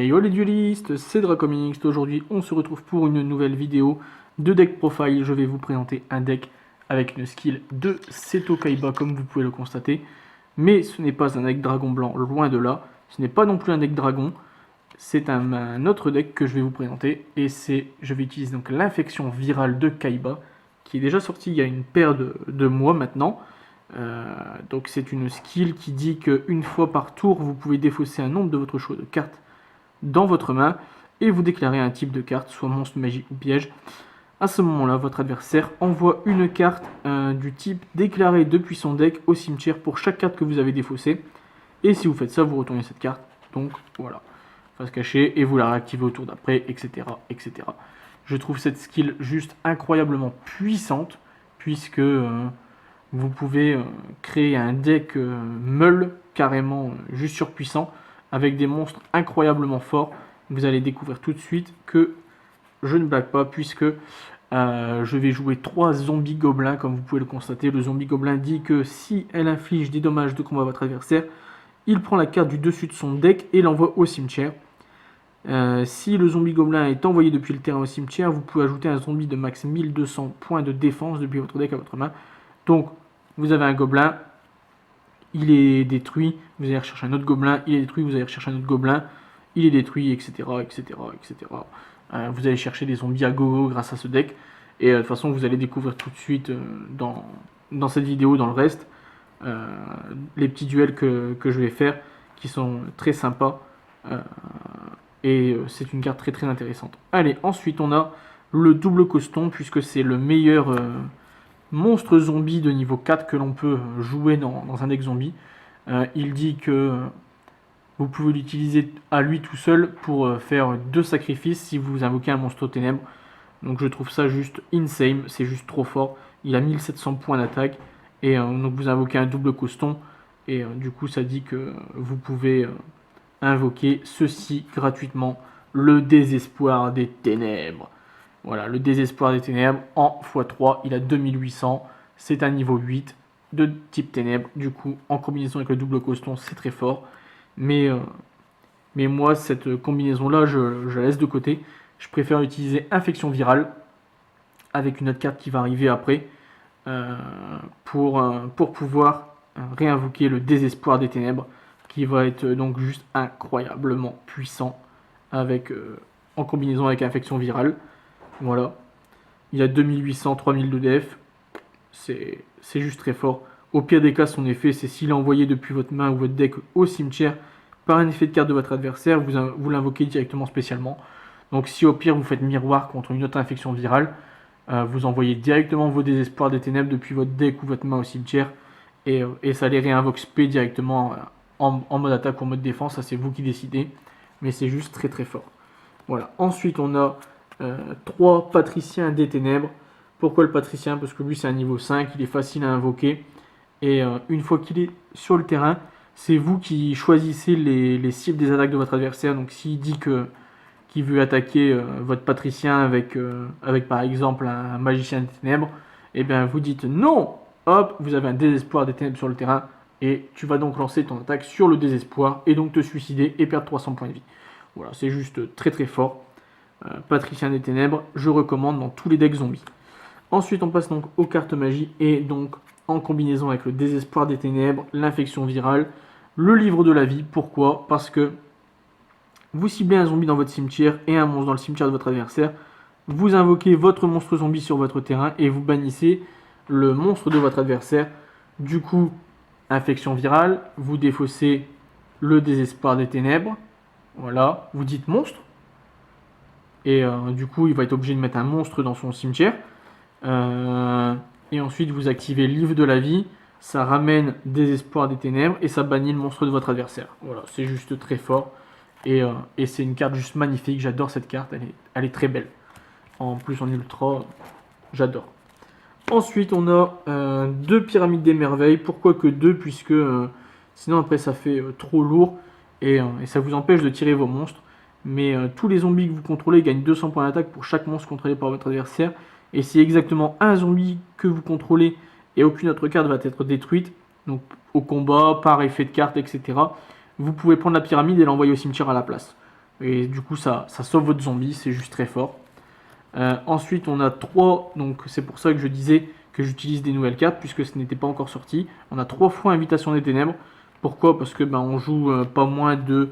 Hey yo les duelistes, c'est Dracomix. Aujourd'hui on se retrouve pour une nouvelle vidéo de deck profile. Je vais vous présenter un deck avec une skill de Seto Kaiba comme vous pouvez le constater. Mais ce n'est pas un deck dragon blanc, loin de là. Ce n'est pas non plus un deck dragon. C'est un autre deck que je vais vous présenter. Et je vais utiliser donc l'infection virale de Kaiba, qui est déjà sortie il y a une paire de mois maintenant. Donc c'est une skill qui dit qu'une fois par tour, vous pouvez défausser un nombre de votre choix de cartes dans votre main et vous déclarez un type de carte, soit monstre, magie ou piège. À ce moment-là, votre adversaire envoie une carte du type déclaré depuis son deck au cimetière pour chaque carte que vous avez défaussée. Et si vous faites ça, vous retournez cette carte. Donc voilà, face cachée, et vous la réactivez au tour d'après, etc., etc. Je trouve cette skill juste incroyablement puissante, puisque vous pouvez créer un deck meule carrément juste surpuissant, avec des monstres incroyablement forts. Vous allez découvrir tout de suite que je ne blague pas, puisque je vais jouer 3 zombies gobelins, comme vous pouvez le constater. Le zombie gobelin dit que si elle inflige des dommages de combat à votre adversaire, il prend la carte du dessus de son deck et l'envoie au cimetière. Si le zombie gobelin est envoyé depuis le terrain au cimetière, vous pouvez ajouter un zombie de max 1200 points de défense depuis votre deck à votre main. Donc, vous avez un gobelin, il est détruit, vous allez rechercher un autre gobelin, il est détruit, vous allez rechercher un autre gobelin, il est détruit, etc. etc., etc. Vous allez chercher des zombies à gogo grâce à ce deck. Et de toute façon, vous allez découvrir tout de suite dans cette vidéo, dans le reste, les petits duels que je vais faire, qui sont très sympas. Et c'est une carte très très intéressante. Allez, ensuite on a le double coston, puisque c'est le meilleur monstre zombie de niveau 4 que l'on peut jouer dans un deck zombie. Il dit que vous pouvez l'utiliser à lui tout seul pour faire 2 sacrifices si vous invoquez un monstre aux ténèbres. Donc je trouve ça juste insane, c'est juste trop fort. Il a 1700 points d'attaque et donc vous invoquez un double coston et du coup ça dit que vous pouvez invoquer ceci gratuitement, le désespoir des ténèbres. Voilà, le désespoir des ténèbres en x3, il a 2800, c'est un niveau 8 de type ténèbres. Du coup, en combinaison avec le double coston, c'est très fort. Mais moi, cette combinaison-là, je la laisse de côté. Je préfère utiliser infection virale avec une autre carte qui va arriver après pour pouvoir réinvoquer le désespoir des ténèbres, qui va être donc juste incroyablement puissant en combinaison avec infection virale. Voilà, il a 2800, 3000 de def, c'est juste très fort. Au pire des cas, son effet, c'est s'il est envoyé depuis votre main ou votre deck au cimetière par un effet de carte de votre adversaire, vous l'invoquez directement spécialement. Donc si au pire vous faites miroir contre une autre infection virale, vous envoyez directement vos désespoirs des ténèbres depuis votre deck ou votre main au cimetière, et ça les réinvoque spé directement en mode attaque ou en mode défense, ça c'est vous qui décidez, mais c'est juste très très fort. Voilà, ensuite on a 3 patriciens des ténèbres. Pourquoi le patricien? Parce que lui c'est un niveau 5, il est facile à invoquer, et une fois qu'il est sur le terrain, c'est vous qui choisissez les cibles des attaques de votre adversaire. Donc s'il dit qu'il veut attaquer votre patricien avec par exemple un magicien des ténèbres, et bien vous dites non, hop, vous avez un désespoir des ténèbres sur le terrain, et tu vas donc lancer ton attaque sur le désespoir, et donc te suicider et perdre 300 points de vie. Voilà, c'est juste très très fort. Patricien des ténèbres, je recommande dans tous les decks zombies. Ensuite on passe donc aux cartes magie, et donc en combinaison avec le désespoir des ténèbres, l'infection virale, le livre de la vie. Pourquoi? Parce que vous ciblez un zombie dans votre cimetière et un monstre dans le cimetière de votre adversaire, vous invoquez votre monstre zombie sur votre terrain et vous bannissez le monstre de votre adversaire. Du coup, infection virale, vous défaussez le désespoir des ténèbres, voilà, vous dites monstre, et du coup il va être obligé de mettre un monstre dans son cimetière, et ensuite vous activez livre de la vie, ça ramène désespoir des ténèbres et ça bannit le monstre de votre adversaire. Voilà, c'est juste très fort. Et c'est une carte juste magnifique, j'adore cette carte, elle est très belle. En plus en ultra, j'adore. Ensuite on a 2 pyramides des merveilles. Pourquoi que 2? Puisque sinon après ça fait trop lourd et ça vous empêche de tirer vos monstres. Mais tous les zombies que vous contrôlez gagnent 200 points d'attaque pour chaque monstre contrôlé par votre adversaire. Et si exactement un zombie que vous contrôlez et aucune autre carte va être détruite, donc au combat, par effet de carte, etc., vous pouvez prendre la pyramide et l'envoyer au cimetière à la place. Et du coup, ça sauve votre zombie, c'est juste très fort. Ensuite, on a 3, donc c'est pour ça que je disais que j'utilise des nouvelles cartes, puisque ce n'était pas encore sorti. On a 3 fois Invitation des Ténèbres. Pourquoi? Parce que on joue pas moins de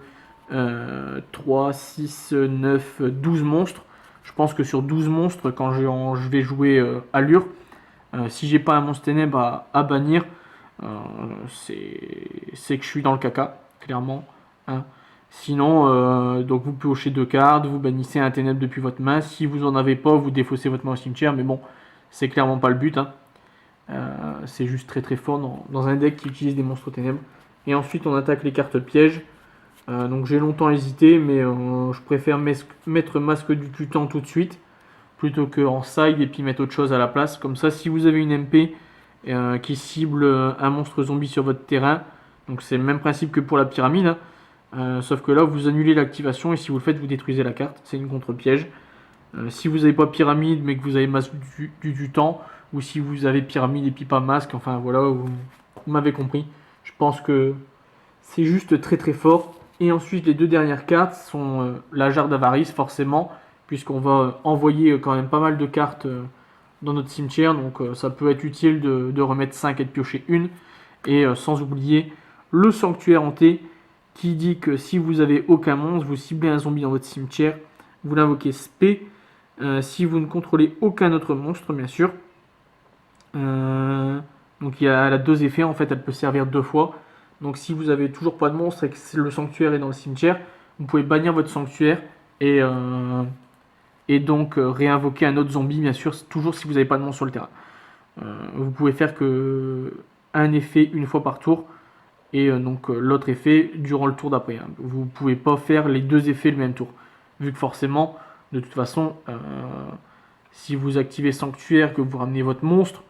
3, 6, 9, 12 monstres. Je pense que sur 12 monstres, quand je vais jouer Allure, si j'ai pas un monstre ténèbre à bannir, c'est que je suis dans le caca, clairement. Hein. Sinon, donc vous piochez 2 cartes, vous bannissez un ténèbre depuis votre main. Si vous en avez pas, vous défaussez votre main au cimetière. Mais bon, c'est clairement pas le but. Hein. C'est juste très très fort dans un deck qui utilise des monstres ténèbres. Et ensuite, on attaque les cartes pièges. Donc j'ai longtemps hésité, mais je préfère mettre Masque du Tutan tout de suite, plutôt qu'en side et puis mettre autre chose à la place. Comme ça, si vous avez une MP qui cible un monstre zombie sur votre terrain, donc c'est le même principe que pour la pyramide, hein. Sauf que là, vous annulez l'activation et si vous le faites, vous détruisez la carte. C'est une contre-piège. Si vous n'avez pas pyramide mais que vous avez Masque du Tutan, ou si vous avez pyramide et puis pas masque, enfin voilà, vous m'avez compris. Je pense que c'est juste très très fort. Et ensuite, les 2 dernières cartes sont la Jarre d'Avarice, forcément, puisqu'on va envoyer quand même pas mal de cartes dans notre cimetière. Donc ça peut être utile de remettre 5 et de piocher une. Et sans oublier le Sanctuaire Hanté, qui dit que si vous avez aucun monstre, vous ciblez un zombie dans votre cimetière, vous l'invoquez spé. Si vous ne contrôlez aucun autre monstre, bien sûr. Donc elle a 2 effets, en fait, elle peut servir 2 fois. Donc si vous avez toujours pas de monstre et que le sanctuaire est dans le cimetière, vous pouvez bannir votre sanctuaire et donc réinvoquer un autre zombie, bien sûr, toujours si vous n'avez pas de monstre sur le terrain. Vous pouvez faire que un effet une fois par tour et donc l'autre effet durant le tour d'après. Hein. Vous ne pouvez pas faire les 2 effets le même tour, vu que forcément, de toute façon, si vous activez sanctuaire, que vous ramenez votre monstre,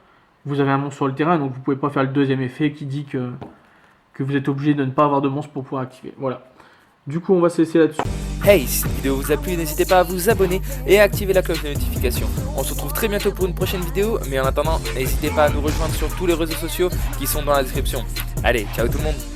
vous avez un monstre sur le terrain, donc vous ne pouvez pas faire le 2e effet qui dit que vous êtes obligé de ne pas avoir de monstre pour pouvoir activer. Voilà. Du coup, on va se laisser là-dessus. Hey, si cette vidéo vous a plu, n'hésitez pas à vous abonner et à activer la cloche de notification. On se retrouve très bientôt pour une prochaine vidéo, mais en attendant, n'hésitez pas à nous rejoindre sur tous les réseaux sociaux qui sont dans la description. Allez, ciao tout le monde!